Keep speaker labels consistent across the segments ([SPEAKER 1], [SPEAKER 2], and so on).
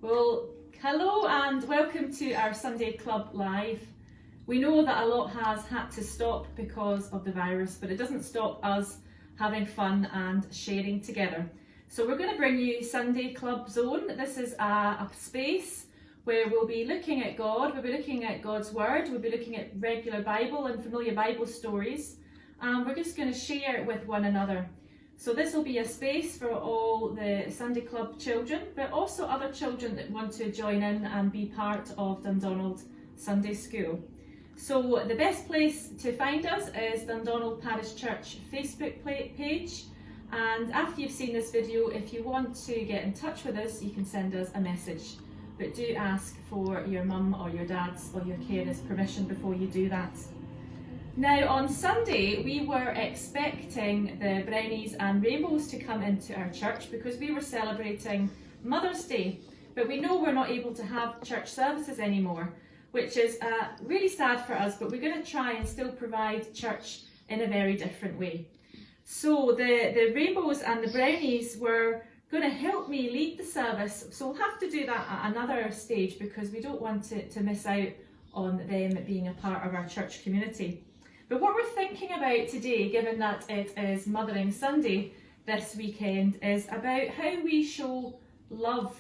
[SPEAKER 1] Well, hello and welcome to our Sunday Club Live. We know that a lot has had to stop because of the virus, but it doesn't stop us having fun and sharing together. So we're going to bring you Sunday Club Zone. This is a space where we'll be looking at God, we'll be looking at God's Word, we'll be looking at regular Bible and familiar Bible stories, and we're just going to share with one another. So this will be a space for all the Sunday Club children, but also other children that want to join in and be part of Dundonald Sunday School. So the best place to find us is Dundonald Parish Church Facebook page. And after you've seen this video, if you want to get in touch with us, you can send us a message. But do ask for your mum or your dad's or your carer's permission before you do that. Now on Sunday we were expecting the brownies and rainbows to come into our church because we were celebrating Mother's Day, but we know we're not able to have church services anymore, which is really sad for us, but we're going to try and still provide church in a very different way. So the rainbows and the brownies were going to help me lead the service, so we'll have to do that at another stage because we don't want to miss out on them being a part of our church community. But what we're thinking about today, given that it is Mothering Sunday this weekend, is about how we show love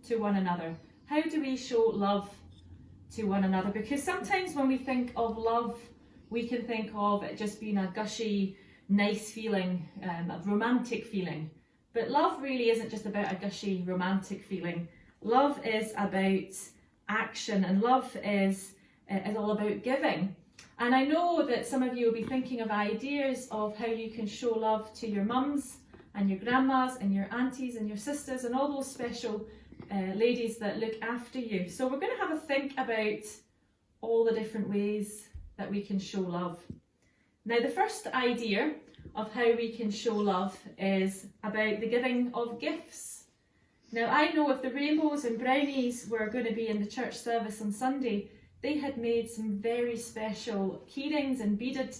[SPEAKER 1] to one another. How do we show love to one another? Because sometimes when we think of love, we can think of it just being a gushy, nice feeling, a romantic feeling. But love really isn't just about a gushy, romantic feeling. Love is about action, and love is all about giving. And I know that some of you will be thinking of ideas of how you can show love to your mums and your grandmas and your aunties and your sisters and all those special ladies that look after you. So we're going to have a think about all the different ways that we can show love. Now the first idea of how we can show love is about the giving of gifts. Now I know if the rainbows and brownies were going to be in the church service on Sunday, they had made some very special keyrings and beaded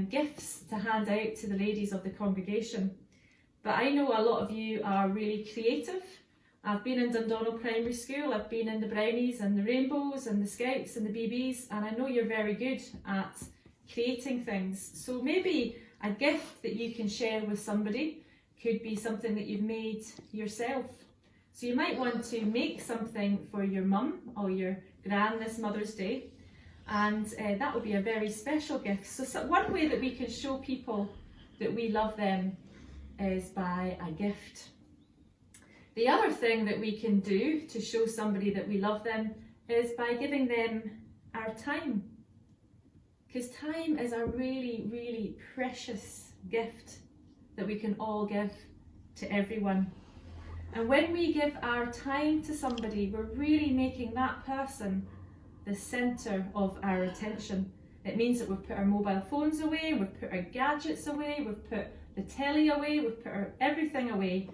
[SPEAKER 1] gifts to hand out to the ladies of the congregation. But I know a lot of you are really creative. I've been in Dundonald Primary School, I've been in the brownies and the rainbows and the scouts and the BBs, and I know you're very good at creating things. So maybe a gift that you can share with somebody could be something that you've made yourself. So you might want to make something for your mum or your gran this Mother's Day, and that will be a very special gift. So one way that we can show people that we love them is by a gift. The other thing that we can do to show somebody that we love them is by giving them our time. Because time is a really, really precious gift that we can all give to everyone. And when we give our time to somebody, we're really making that person the centre of our attention. It means that we've put our mobile phones away, we've put our gadgets away, we've put the telly away, we've put everything away,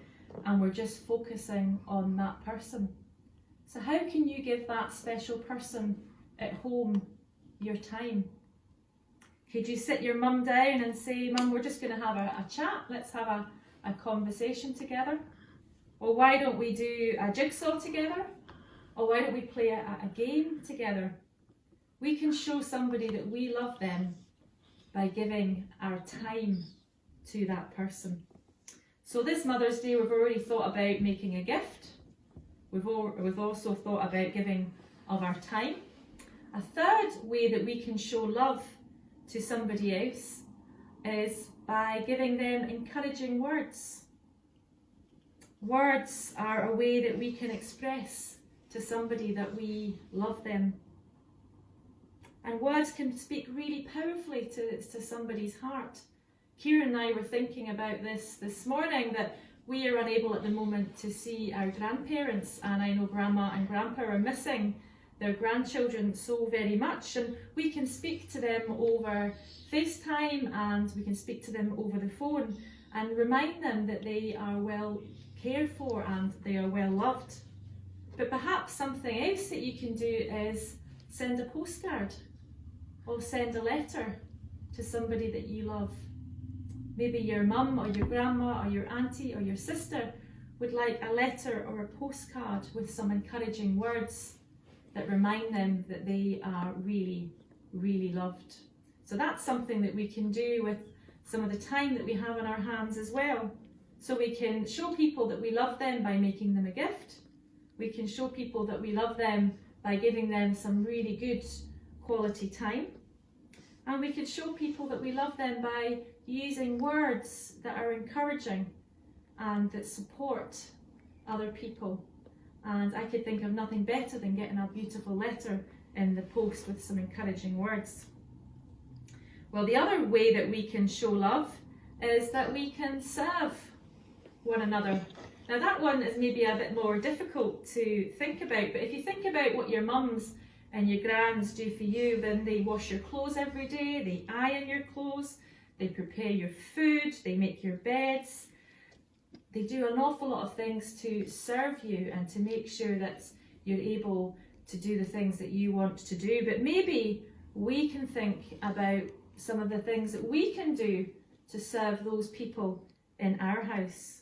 [SPEAKER 1] and we're just focusing on that person. So how can you give that special person at home your time? Could you sit your mum down and say, "Mum, we're just going to have a chat, let's have a conversation together"? Or why don't we do a jigsaw together? Or why don't we play a game together? We can show somebody that we love them by giving our time to that person. So this Mother's Day we've already thought about making a gift. We've also thought about giving of our time. A third way that we can show love to somebody else is by giving them encouraging words. Words are a way that we can express to somebody that we love them. And words can speak really powerfully to somebody's heart. Kieran and I were thinking about this morning, that we are unable at the moment to see our grandparents, and I know Grandma and Grandpa are missing their grandchildren so very much, and we can speak to them over FaceTime and we can speak to them over the phone and remind them that they are well cared for and they are well loved. But perhaps something else that you can do is send a postcard or send a letter to somebody that you love. Maybe your mum or your grandma or your auntie or your sister would like a letter or a postcard with some encouraging words that remind them that they are really, really loved. So that's something that we can do with some of the time that we have on our hands as well. So we can show people that we love them by making them a gift. We can show people that we love them by giving them some really good quality time. And we can show people that we love them by using words that are encouraging and that support other people. And I could think of nothing better than getting a beautiful letter in the post with some encouraging words. Well, the other way that we can show love is that we can serve one another. Now that one is maybe a bit more difficult to think about, but if you think about what your mums and your grands do for you, then they wash your clothes every day, they iron your clothes, they prepare your food, they make your beds. They do an awful lot of things to serve you and to make sure that you're able to do the things that you want to do. But maybe we can think about some of the things that we can do to serve those people in our house.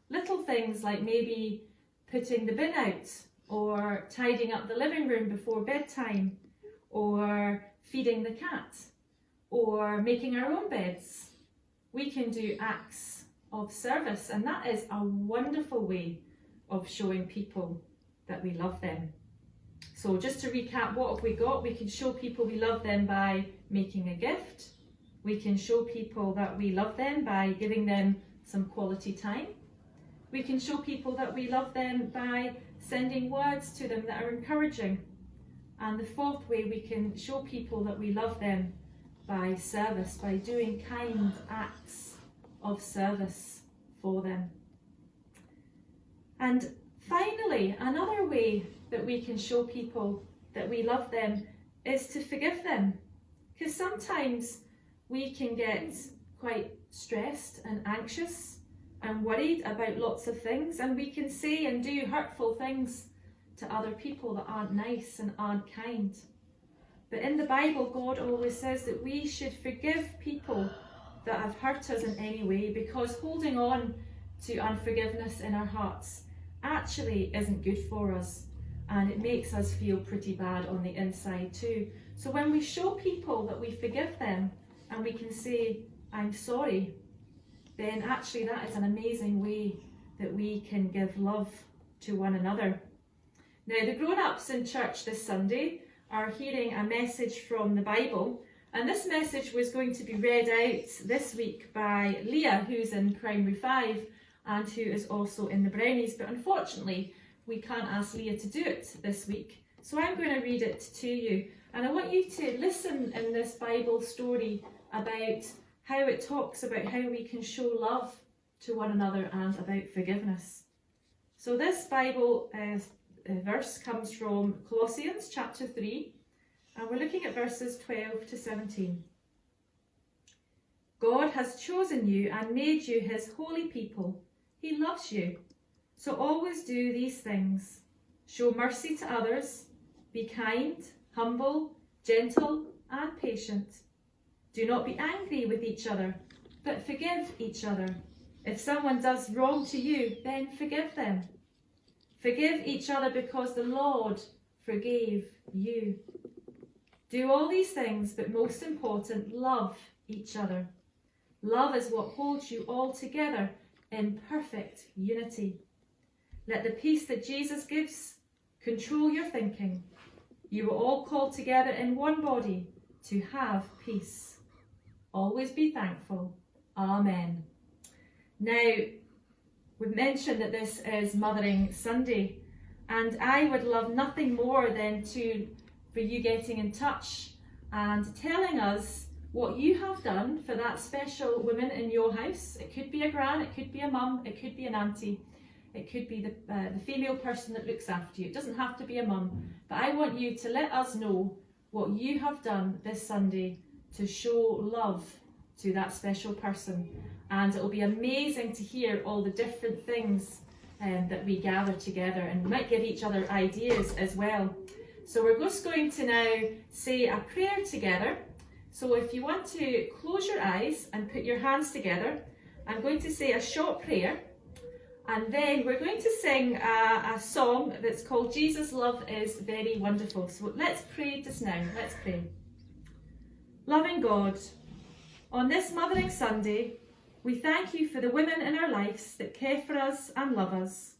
[SPEAKER 1] Little things like maybe putting the bin out, or tidying up the living room before bedtime, or feeding the cat, or making our own beds. We can do acts of service, and that is a wonderful way of showing people that we love them. So just to recap, what have we got? We can show people we love them by making a gift. We can show people that we love them by giving them some quality time. We can show people that we love them by sending words to them that are encouraging. And the fourth way we can show people that we love them by service, by doing kind acts of service for them. And finally, another way that we can show people that we love them is to forgive them. Because sometimes we can get quite stressed and anxious and worried about lots of things, and we can say and do hurtful things to other people that aren't nice and aren't kind. But in the Bible, God always says that we should forgive people that have hurt us in any way, because holding on to unforgiveness in our hearts actually isn't good for us, and it makes us feel pretty bad on the inside too. So when we show people that we forgive them and we can say, I'm sorry, then actually that is an amazing way that we can give love to one another. Now, the grown-ups in church this Sunday are hearing a message from the Bible, and this message was going to be read out this week by Leah, who's in Primary 5 and who is also in the Brownies, but unfortunately we can't ask Leah to do it this week. So I'm going to read it to you, and I want you to listen in this Bible story about how it talks about how we can show love to one another and about forgiveness. So this Bible verse comes from Colossians chapter 3, and we're looking at verses 12 to 17. God has chosen you and made you his holy people. He loves you. So always do these things. Show mercy to others. Be kind, humble, gentle, and patient. Do not be angry with each other, but forgive each other. If someone does wrong to you, then forgive them. Forgive each other because the Lord forgave you. Do all these things, but most important, love each other. Love is what holds you all together in perfect unity. Let the peace that Jesus gives control your thinking. You were all called together in one body to have peace. Always be thankful. Amen. Now, we've mentioned that this is Mothering Sunday, and I would love nothing more than for you getting in touch and telling us what you have done for that special woman in your house. It could be a gran, it could be a mum, it could be an auntie, it could be the female person that looks after you. It doesn't have to be a mum, but I want you to let us know what you have done this Sunday to show love to that special person. And it'll be amazing to hear all the different things that we gather together, and we might give each other ideas as well. So we're just going to now say a prayer together. So if you want to close your eyes and put your hands together, I'm going to say a short prayer, And then we're going to sing a song that's called Jesus' Love is Very Wonderful. So let's pray just now. Let's pray. Loving God, on this Mothering Sunday, we thank you for the women in our lives that care for us and love us.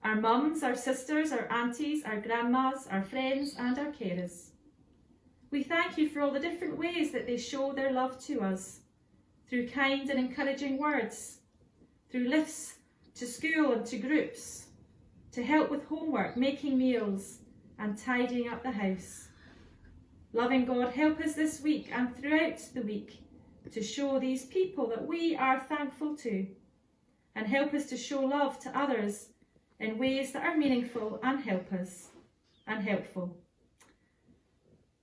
[SPEAKER 1] Our mums, our sisters, our aunties, our grandmas, our friends and our carers. We thank you for all the different ways that they show their love to us, through kind and encouraging words, through lifts to school and to groups, to help with homework, making meals and tidying up the house. Loving God, help us this week and throughout the week to show these people that we are thankful to, and help us to show love to others in ways that are meaningful and helpful.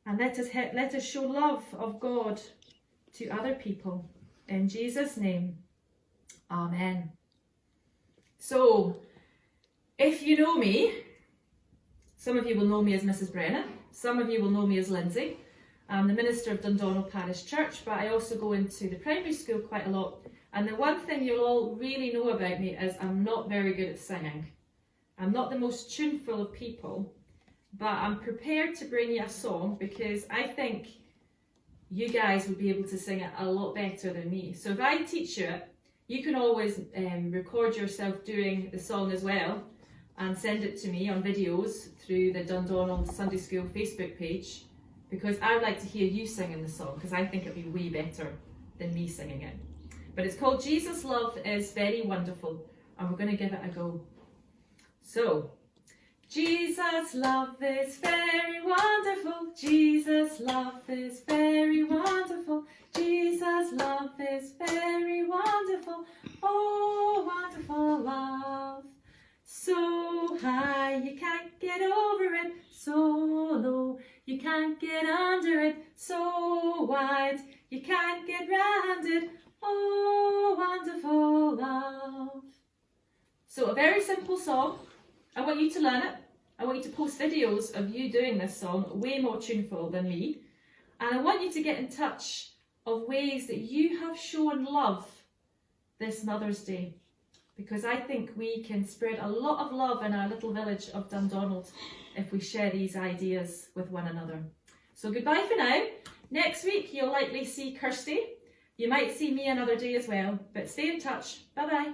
[SPEAKER 1] And let us show love of God to other people. In Jesus' name, amen. So, if you know me, some of you will know me as Mrs. Brennan, some of you will know me as Lynsey. I'm the minister of Dundonald Parish Church, but I also go into the primary school quite a lot. And the one thing you'll all really know about me is I'm not very good at singing. I'm not the most tuneful of people, but I'm prepared to bring you a song because I think you guys would be able to sing it a lot better than me. So if I teach you it, you can always record yourself doing the song as well and send it to me on videos through the Dundonald Sunday School Facebook page, because I would like to hear you singing the song because I think it'd be way better than me singing it. But it's called Jesus' Love is Very Wonderful, and we're going to give it a go. So, Jesus' love is very wonderful, Jesus' love is very wonderful, Jesus' love is very wonderful, oh wonderful love. So high you can't get over it, so low you can't get under it, so wide you can't get round it, oh wonderful love. So a very simple song. I want you to learn it. I want you to post videos of you doing this song, way more tuneful than me. And I want you to get in touch of ways that you have shown love this Mother's Day, because I think we can spread a lot of love in our little village of Dundonald if we share these ideas with one another. So goodbye for now. Next week you'll likely see Kirsty. You might see me another day as well, but stay in touch. Bye bye.